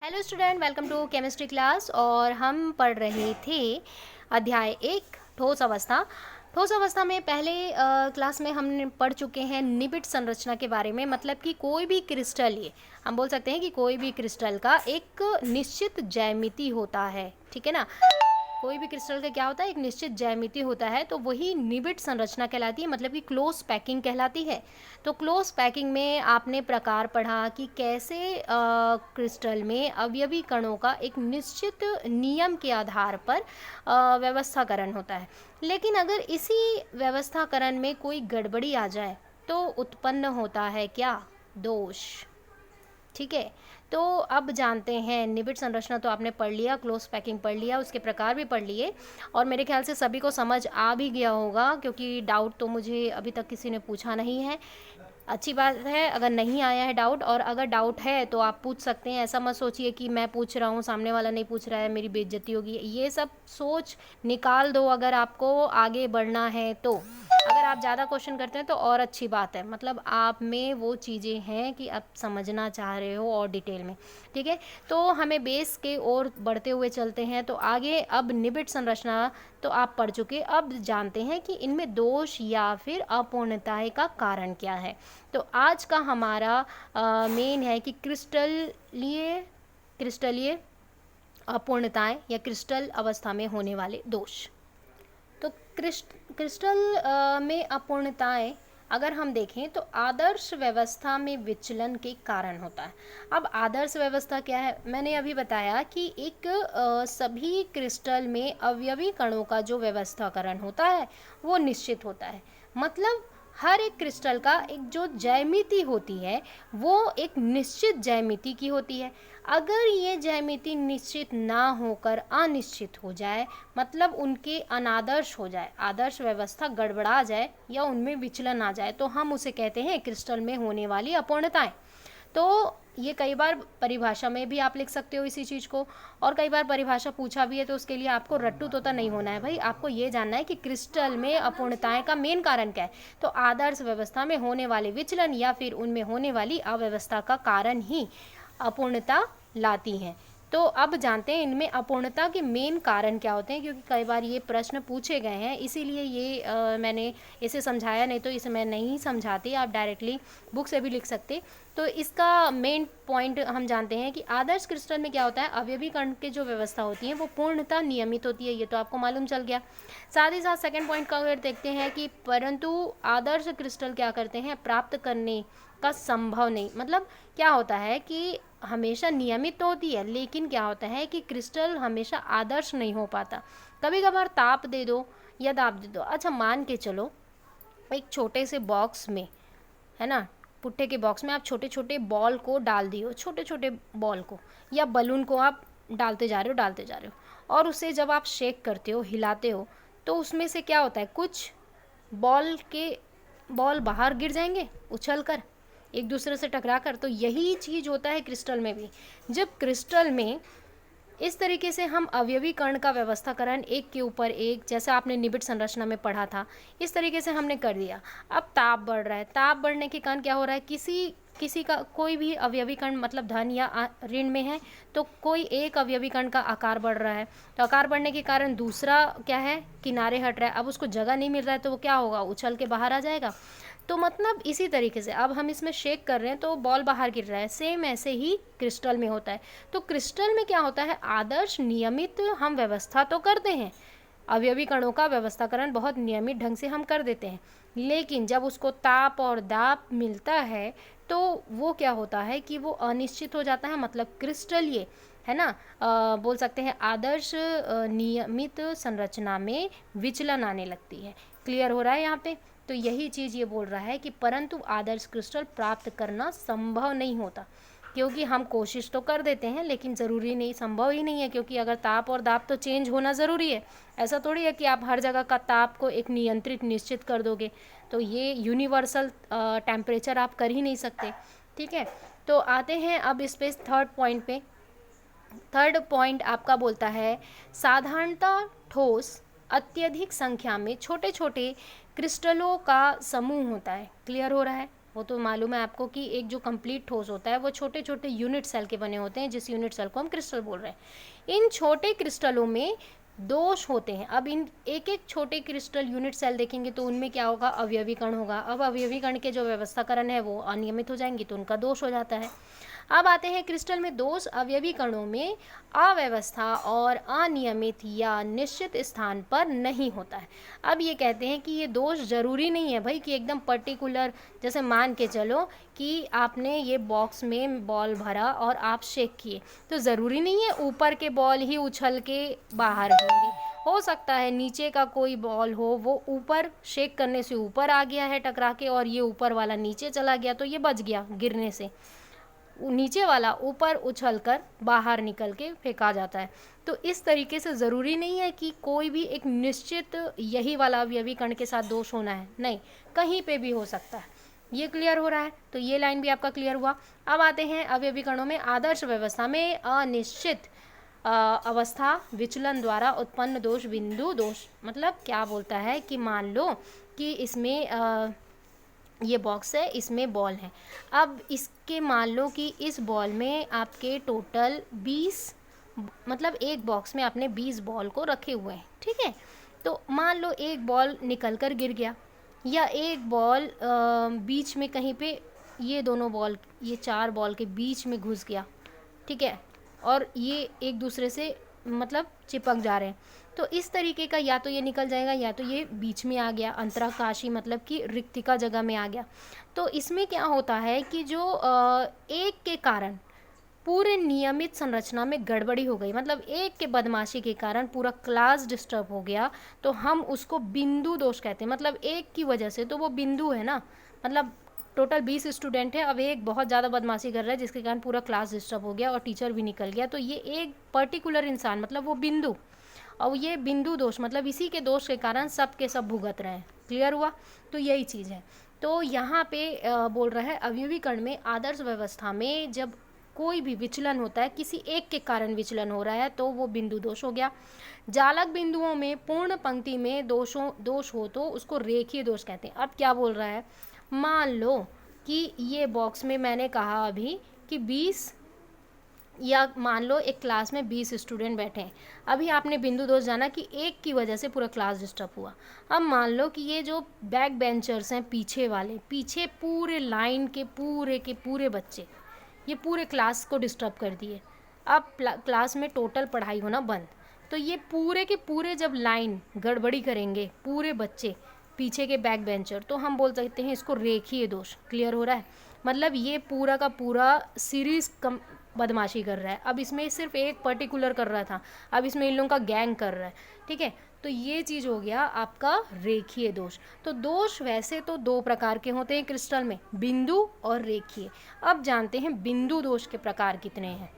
Hello student, welcome to chemistry class. और हम पढ़ रहे थे अध्याय 1 ठोस अवस्था। ठोस अवस्था में पहले क्लास में हमने पढ़ चुके हैं निबिड संरचना के बारे में। मतलब कि कोई भी क्रिस्टल, ये हम बोल सकते हैं कि कोई भी क्रिस्टल का एक निश्चित ज्यामिति होता है, ठीक है ना। कोई भी क्रिस्टल का क्या होता है, एक निश्चित ज्यामिति होता है, तो वही निबिड संरचना कहलाती है, मतलब कि क्लोज पैकिंग कहलाती है। तो क्लोज पैकिंग में आपने प्रकार पढ़ा कि कैसे क्रिस्टल में अवयवी कणों का एक निश्चित नियम के आधार पर व्यवस्थाकरण होता है। लेकिन अगर इसी व्यवस्थाकरण में कोई गड़बड़ी आ जाए तो उत्पन्न होता है क्या, दोष। ठीक है, तो अब जानते हैं निबिड संरचना तो आपने पढ़ लिया, क्लोज पैकिंग पढ़ लिया, उसके प्रकार भी पढ़ लिए, और मेरे ख्याल से सभी को समझ आ भी गया होगा, क्योंकि डाउट तो मुझे अभी तक किसी ने पूछा नहीं है। अच्छी बात है अगर नहीं आया है डाउट, और अगर डाउट है तो आप पूछ सकते हैं। ऐसा मत सोचिए कि मैं पूछ रहा हूँ, सामने वाला नहीं पूछ रहा है, मेरी बेइज्जती होगी। ये सब सोच निकाल दो अगर आपको आगे बढ़ना है तो। अगर आप ज़्यादा क्वेश्चन करते हैं तो और अच्छी बात है, मतलब आप में वो चीज़ें हैं कि आप समझना चाह रहे हो और डिटेल में, ठीक है। तो हमें बेस के ओर बढ़ते हुए चलते हैं। तो आगे अब निबिड संरचना तो आप पढ़ चुके, अब जानते हैं कि इनमें दोष या फिर अपूर्णताएं का कारण क्या है। तो आज का हमारा मेन है कि क्रिस्टलीय अपूर्णताएं या क्रिस्टल अवस्था में होने वाले दोष। तो क्रिस्टल में अपूर्णताएं अगर हम देखें तो आदर्श व्यवस्था में विचलन के कारण होता है। अब आदर्श व्यवस्था क्या है, मैंने अभी बताया कि एक सभी क्रिस्टल में अवयवी कणों का जो व्यवस्थाकरण होता है वो निश्चित होता है। मतलब हर एक क्रिस्टल का एक जो ज्यामिति होती है वो एक निश्चित ज्यामिति की होती है। अगर ये ज्यामिति निश्चित ना होकर अनिश्चित हो जाए, मतलब उनके अनादर्श हो जाए, आदर्श व्यवस्था गड़बड़ा जाए या उनमें विचलन आ जाए, तो हम उसे कहते हैं क्रिस्टल में होने वाली अपूर्णताएं। तो ये कई बार परिभाषा में भी आप लिख सकते हो इसी चीज़ को, और कई बार परिभाषा पूछा भी है तो उसके लिए आपको रट्टू तोता नहीं होना है भाई। आपको ये जानना है कि क्रिस्टल में अपूर्णताएं का मेन कारण क्या है। तो आदर्श व्यवस्था में होने वाले विचलन या फिर उनमें होने वाली अव्यवस्था का कारण ही अपूर्णता लाती हैं। तो अब जानते हैं इनमें अपूर्णता के मेन कारण क्या होते हैं, क्योंकि कई बार ये प्रश्न पूछे गए हैं, इसीलिए ये मैंने इसे समझाया, नहीं तो इसे मैं नहीं समझाती, आप डायरेक्टली बुक से भी लिख सकते। तो इसका मेन पॉइंट हम जानते हैं कि आदर्श क्रिस्टल में क्या होता है, अवयवी कण की जो व्यवस्था होती है वो पूर्णतः नियमित होती है, ये तो आपको मालूम चल गया। साथ ही साथ सेकेंड पॉइंट का अगर देखते हैं कि परंतु आदर्श क्रिस्टल क्या करते हैं, प्राप्त करने का संभव नहीं। मतलब क्या होता है कि हमेशा नियमित तो होती है, लेकिन क्या होता है कि क्रिस्टल हमेशा आदर्श नहीं हो पाता। कभी कभार ताप दे दो या दाब दे दो। अच्छा मान के चलो एक छोटे से बॉक्स में, है ना, पुट्ठे के बॉक्स में आप छोटे छोटे बॉल को डाल दियो, छोटे छोटे बॉल को या बलून को आप डालते जा रहे हो, और उसे जब आप शेक करते हो, हिलाते हो, तो उसमें से क्या होता है, कुछ बॉल बाहर गिर जाएंगे उछल कर, एक दूसरे से टकरा कर। तो यही चीज़ होता है क्रिस्टल में भी। जब क्रिस्टल में इस तरीके से हम अवयवी कण का व्यवस्थाकरण एक के ऊपर एक, जैसे आपने निबिड संरचना में पढ़ा था, इस तरीके से हमने कर दिया। अब ताप बढ़ रहा है, ताप बढ़ने के कारण क्या हो रहा है, किसी का कोई भी अवयवी कण मतलब धन या ऋण में है, तो कोई एक अवयवी कण का आकार बढ़ रहा है, तो आकार बढ़ने के कारण दूसरा क्या है, किनारे हट रहा है। अब उसको जगह नहीं मिल रहा है तो वो क्या होगा, उछल के बाहर आ जाएगा। तो मतलब इसी तरीके से अब हम इसमें शेक कर रहे हैं तो बॉल बाहर गिर रहा है, सेम ऐसे ही क्रिस्टल में होता है। तो क्रिस्टल में क्या होता है, आदर्श नियमित हम व्यवस्था तो करते हैं, अवयवी कणों का व्यवस्थाकरण बहुत नियमित ढंग से हम कर देते हैं, लेकिन जब उसको ताप और दाब मिलता है तो वो क्या होता है कि वो अनिश्चित हो जाता है। मतलब क्रिस्टल ये है ना, बोल सकते हैं आदर्श नियमित संरचना में विचलन आने लगती है। क्लियर हो रहा है यहाँ पे। तो यही चीज़ ये बोल रहा है कि परंतु आदर्श क्रिस्टल प्राप्त करना संभव नहीं होता, क्योंकि हम कोशिश तो कर देते हैं लेकिन ज़रूरी नहीं, संभव ही नहीं है, क्योंकि अगर ताप और दाब तो चेंज होना ज़रूरी है। ऐसा थोड़ी है कि आप हर जगह का ताप को एक नियंत्रित निश्चित कर दोगे, तो ये यूनिवर्सल टेम्परेचर आप कर ही नहीं सकते, ठीक है। तो आते हैं अब इस पे थर्ड पॉइंट पे। थर्ड पॉइंट आपका बोलता है साधारणतः ठोस अत्यधिक संख्या में छोटे छोटे क्रिस्टलों का समूह होता है। क्लियर हो रहा है। वो तो मालूम है आपको कि एक जो कंप्लीट ठोस होता है वो छोटे छोटे यूनिट सेल के बने होते हैं, जिस यूनिट सेल को हम क्रिस्टल बोल रहे हैं। इन छोटे क्रिस्टलों में दोष होते हैं। अब इन एक एक छोटे क्रिस्टल यूनिट सेल देखेंगे तो उनमें क्या होगा, अवयवी कण होगा। अब अवयवी कण के जो व्यवस्थाकरण है वो अनियमित हो जाएंगी तो उनका दोष हो जाता है। अब आते हैं क्रिस्टल में दोष। अवयवी कणों में अव्यवस्था और अनियमित या निश्चित स्थान पर नहीं होता है। अब ये कहते हैं कि ये दोष जरूरी नहीं है भाई कि एकदम पर्टिकुलर, जैसे मान के चलो कि आपने ये बॉक्स में बॉल भरा और आप शेक किए, तो ज़रूरी नहीं है ऊपर के बॉल ही उछल के बाहर होंगे। हो सकता है नीचे का कोई बॉल हो, वो ऊपर शेक करने से ऊपर आ गया है टकरा के, और ये ऊपर वाला नीचे चला गया तो ये बच गया गिरने से, नीचे वाला ऊपर उछलकर बाहर निकल के फेंका जाता है। तो इस तरीके से ज़रूरी नहीं है कि कोई भी एक निश्चित यही वाला अवयवी कण के साथ दोष होना है, नहीं, कहीं पे भी हो सकता है। ये क्लियर हो रहा है? तो ये लाइन भी आपका क्लियर हुआ। अब आते हैं अवयवी कणों में आदर्श व्यवस्था में अनिश्चित अवस्था विचलन द्वारा उत्पन्न दोष बिंदु दोष। मतलब क्या बोलता है कि मान लो कि इसमें ये बॉक्स है, इसमें बॉल है। अब इसके मान लो कि इस बॉल में आपके टोटल 20, मतलब एक बॉक्स में आपने 20 बॉल को रखे हुए हैं, ठीक है। तो मान लो एक बॉल निकल कर गिर गया, या एक बॉल बीच में कहीं पे, ये दोनों बॉल, ये 4 बॉल के बीच में घुस गया, ठीक है, और ये एक दूसरे से मतलब चिपक जा रहे हैं। तो इस तरीके का या तो ये निकल जाएगा या तो ये बीच में आ गया, अंतराकाशी मतलब कि रिक्तिका जगह में आ गया। तो इसमें क्या होता है कि जो एक के कारण पूरे नियमित संरचना में गड़बड़ी हो गई, मतलब एक के बदमाशी के कारण पूरा क्लास डिस्टर्ब हो गया, तो हम उसको बिंदु दोष कहते हैं। मतलब एक की वजह से, तो वो बिंदु है ना, मतलब टोटल 20 स्टूडेंट है, अब एक बहुत ज़्यादा बदमाशी कर रहा है जिसके कारण पूरा क्लास डिस्टर्ब हो गया और टीचर भी निकल गया, तो ये एक पर्टिकुलर इंसान, मतलब वो बिंदु, और ये बिंदु दोष मतलब इसी के दोष के कारण सब के सब भुगत रहे हैं। क्लियर हुआ? तो यही चीज़ है। तो यहाँ पे बोल रहा है अवयवी कण में आदर्श व्यवस्था में जब कोई भी विचलन होता है, किसी एक के कारण विचलन हो रहा है, तो वो बिंदु दोष हो गया। जालक बिंदुओं में पूर्ण पंक्ति में दोष हो तो उसको रेखीय दोष कहते हैं। अब क्या बोल रहा है, मान लो कि ये बॉक्स में मैंने कहा अभी कि 20, या मान लो एक क्लास में 20 स्टूडेंट बैठे हैं, अभी आपने बिंदु दोष जाना कि एक की वजह से पूरा क्लास डिस्टर्ब हुआ। अब मान लो कि ये जो बैक बेंचर्स हैं, पीछे वाले, पीछे पूरे लाइन के पूरे बच्चे ये पूरे क्लास को डिस्टर्ब कर दिए। अब क्लास में टोटल पढ़ाई होना बंद। तो ये पूरे के पूरे जब लाइन गड़बड़ी करेंगे पूरे बच्चे पीछे के बैक बेंचर, तो हम बोल सकते हैं इसको रेखीय दोष। क्लियर हो रहा है? मतलब ये पूरा का पूरा सीरीज बदमाशी कर रहा है। अब इसमें सिर्फ एक पर्टिकुलर कर रहा था, अब इसमें इन लोगों का गैंग कर रहा है, ठीक है। तो ये चीज़ हो गया आपका रेखीय दोष। तो दोष वैसे तो 2 प्रकार के होते हैं क्रिस्टल में, बिंदु और रेखीय। अब जानते हैं बिंदु दोष के प्रकार कितने हैं।